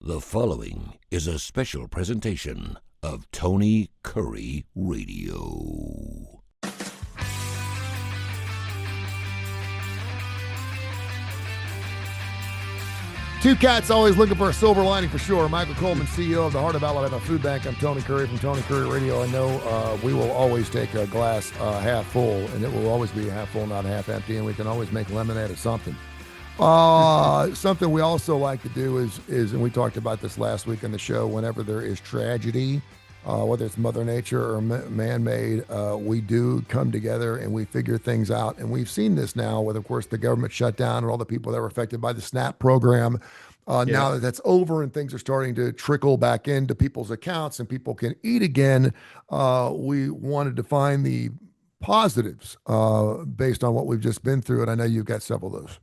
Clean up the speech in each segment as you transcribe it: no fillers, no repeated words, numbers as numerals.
The following is a special presentation of Tony Kurre Radio. Two cats always looking for a silver lining for sure. Michael Coleman, CEO of the Heart of Alabama Food Bank. I'm Tony Kurre from Tony Kurre Radio. I know we will always take a glass half full, and it will always be half full, not half empty, and we can always make lemonade of something. Something we also like to do is, and we talked about this last week in the show, whenever there is tragedy, whether it's Mother Nature or man-made, we do come together and we figure things out. And we've seen this now with, of course, the government shutdown and all the people that were affected by the SNAP program. Now that that's over and things are starting to trickle back into people's accounts and people can eat again, we wanted to find the positives based on what we've just been through. And I know you've got several of those.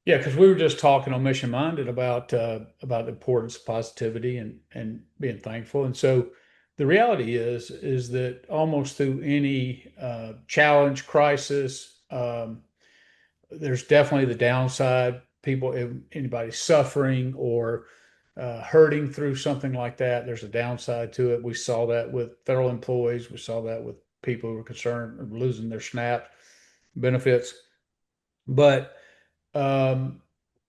Yeah, because we were just talking on Mission Minded about the importance of positivity and being thankful. And so the reality is that almost through any challenge, crisis, there's definitely the downside. People, if anybody's suffering or hurting through something like that, there's a downside to it. We saw that with federal employees. We saw that with people who were concerned of losing their SNAP benefits. But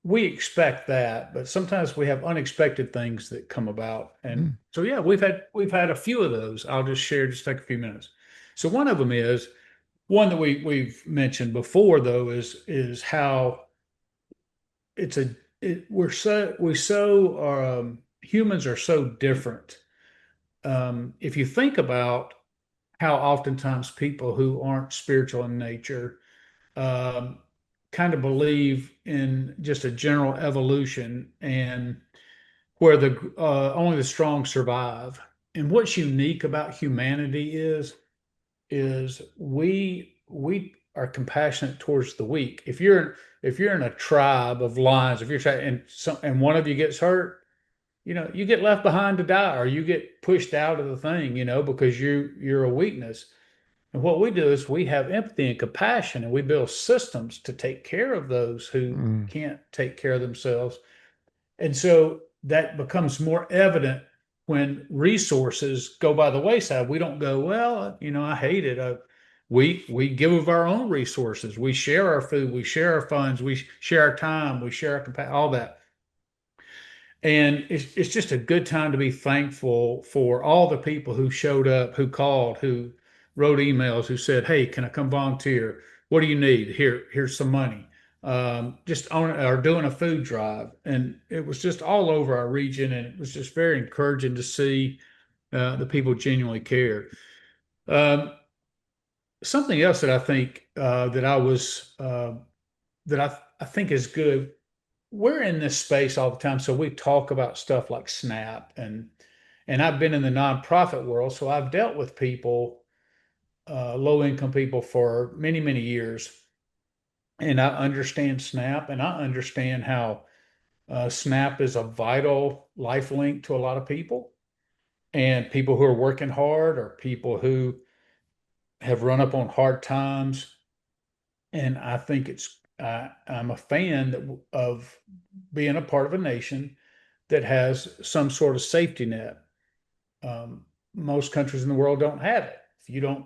we expect that, but sometimes we have unexpected things that come about. And so, yeah, we've had a few of those. I'll just take a few minutes. So one of them is one that we've mentioned before, though, is how humans are so different. If you think about how oftentimes people who aren't spiritual in nature, kind of believe in just a general evolution and where only the strong survive. And what's unique about humanity is we are compassionate towards the weak. If you're in a tribe of lions, if you're and one of you gets hurt, you get left behind to die, or you get pushed out of the thing, because you're a weakness. And what we do is we have empathy and compassion, and we build systems to take care of those who can't take care of themselves. And so that becomes more evident when resources go by the wayside. We don't go, well, I hate it. We give of our own resources. We share our food. We share our funds. We share our time. We share our compassion, all that. And it's just a good time to be thankful for all the people who showed up, who called, who wrote emails, who said, hey, can I come volunteer? What do you need? Here's some money. Or doing a food drive. And it was just all over our region. And it was just very encouraging to see the people genuinely care. Something else that I think that I think is good. We're in this space all the time. So we talk about stuff like SNAP and I've been in the nonprofit world. So I've dealt with people, low-income people, for many, many years. And I understand SNAP, and I understand how SNAP is a vital life link to a lot of people, and people who are working hard, or people who have run up on hard times. And I think I'm a fan of being a part of a nation that has some sort of safety net. Most countries in the world don't have it. If you don't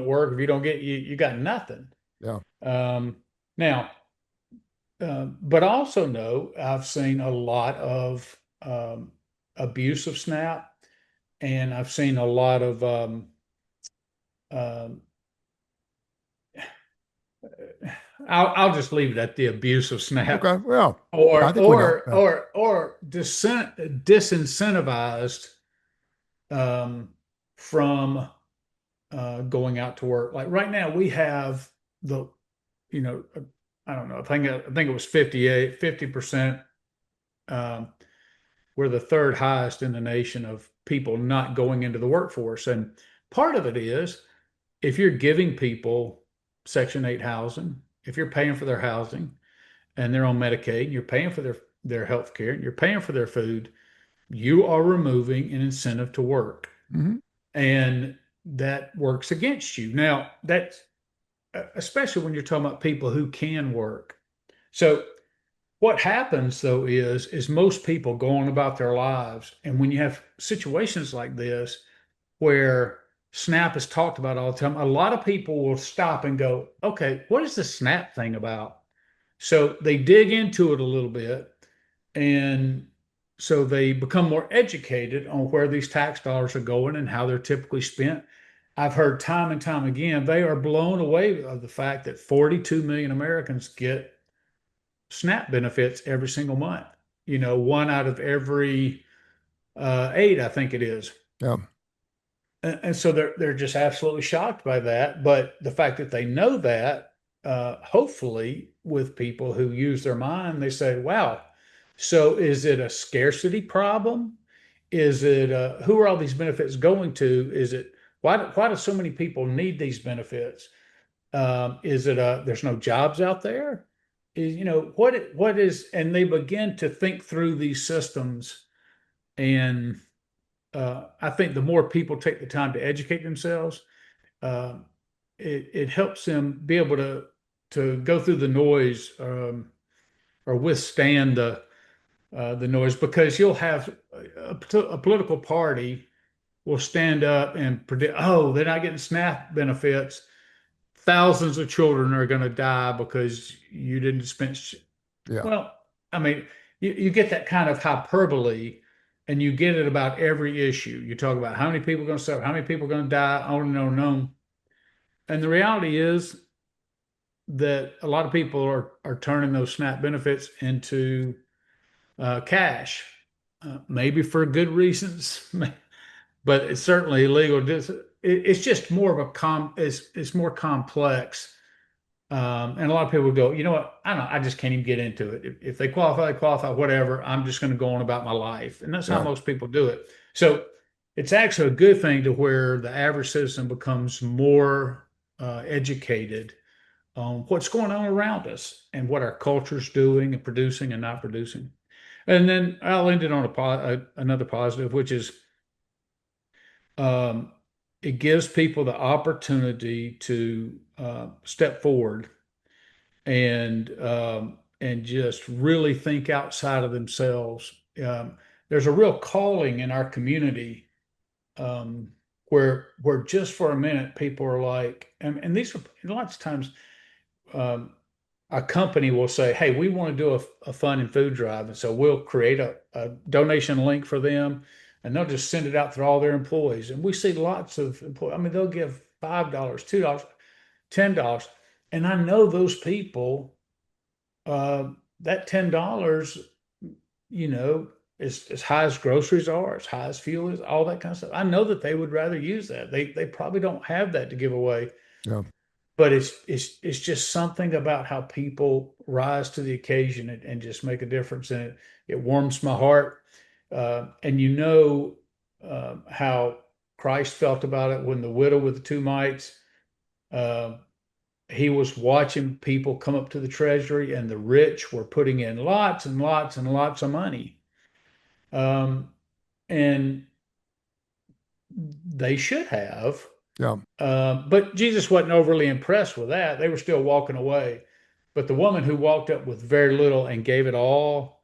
work, if you don't get, you got nothing. Yeah. Now, but I also know I've seen a lot of abuse of SNAP, and I've seen a lot of I'll just leave it at the abuse of SNAP. Okay. Well, or disincentivized from going out to work. Like right now, we have I don't know. I think it was 50%. We're the third highest in the nation of people not going into the workforce. And part of it is, if you're giving people Section 8 housing, if you're paying for their housing and they're on Medicaid, you're paying for their health care, and you're paying for their food, you are removing an incentive to work. And that works against you. Now, that's especially when you're talking about people who can work. So what happens though is most people go on about their lives, and when you have situations like this where SNAP is talked about all the time, a lot of people will stop and go, okay, what is the SNAP thing about? So they dig into it a little bit, and so they become more educated on where these tax dollars are going and how they're typically spent. I've heard time and time again, they are blown away of the fact that 42 million Americans get SNAP benefits every single month. One out of every eight, I think it is. Yeah. And so they're just absolutely shocked by that. But the fact that they know that, hopefully, with people who use their mind, they say, "Wow, so is it a scarcity problem? Is it who are all these benefits going to? Is it why do so many people need these benefits? Is it there's no jobs out there? What is?" And they begin to think through these systems, and I think the more people take the time to educate themselves, uh, it helps them be able to go through the noise, or withstand the noise, because you'll have a political party will stand up and predict, oh, they're not getting SNAP benefits. Thousands of children are going to die because you didn't dispense. Yeah. Well, I mean, you get that kind of hyperbole, and you get it about every issue. You talk about how many people are going to suffer, how many people are going to die, on and on and on. And the reality is that a lot of people are turning those SNAP benefits into cash, maybe for good reasons, but it's certainly illegal. It's just more of it's more complex. And a lot of people would go, you know what? I don't know. I just can't even get into it. If they qualify, whatever. I'm just going to go on about my life. And that's how Yeah. most people do it. So it's actually a good thing to where the average citizen becomes more educated on what's going on around us and what our culture's doing and producing and not producing. And then I'll end it on another positive, which is um, it gives people the opportunity to step forward and just really think outside of themselves. There's a real calling in our community, where just for a minute people are like, and these are lots of times, um, a company will say, "Hey, we want to do a fun and food drive," and so we'll create a donation link for them, and they'll just send it out to all their employees. And we see lots of employees. I mean, they'll give $5, $2, $10, and I know those people. That $10, you know, is as high as groceries are, as high as fuel is, all that kind of stuff. I know that they would rather use that. They probably don't have that to give away. Yeah. But it's just something about how people rise to the occasion and just make a difference in it. It warms my heart. And how Christ felt about it when the widow with the two mites, uh, he was watching people come up to the treasury, and the rich were putting in lots and lots and lots of money. Um, and they should have. Yeah. But Jesus wasn't overly impressed with that. They were still walking away. But the woman who walked up with very little and gave it all,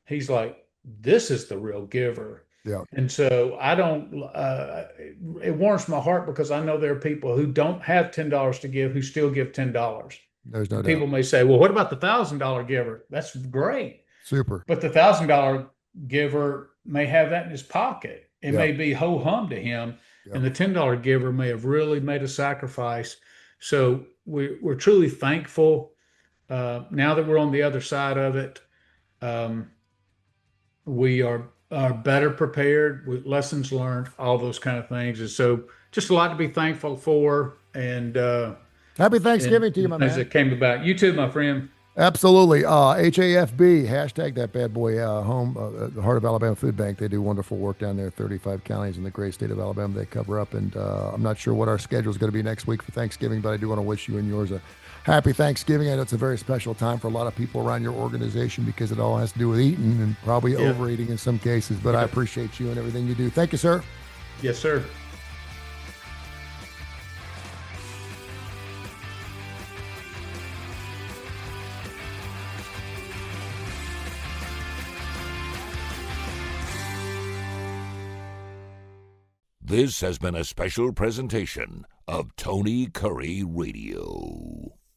he's like, this is the real giver. Yeah. And so I don't, it warms my heart, because I know there are people who don't have $10 to give who still give $10. There's no doubt. People may say, well, what about the $1,000 giver? That's great. Super. But the $1,000 giver may have that in his pocket. It Yeah. may be ho hum to him. Yeah. And the $10 giver may have really made a sacrifice. So we're truly thankful. Now that we're on the other side of it, we are better prepared with lessons learned, all those kind of things. And so just a lot to be thankful for. And Happy Thanksgiving to you, my things man. that came about. You too, my friend. Absolutely. HAFB, hashtag that bad boy, home, the Heart of Alabama Food Bank. They do wonderful work down there, 35 counties in the great state of Alabama they cover up. And I'm not sure what our schedule is going to be next week for Thanksgiving, but I do want to wish you and yours a happy Thanksgiving. I know it's a very special time for a lot of people around your organization, because it all has to do with eating and probably overeating in some cases. But I appreciate you and everything you do. Thank you, sir. Yes, sir. This has been a special presentation of Tony Kurre Radio.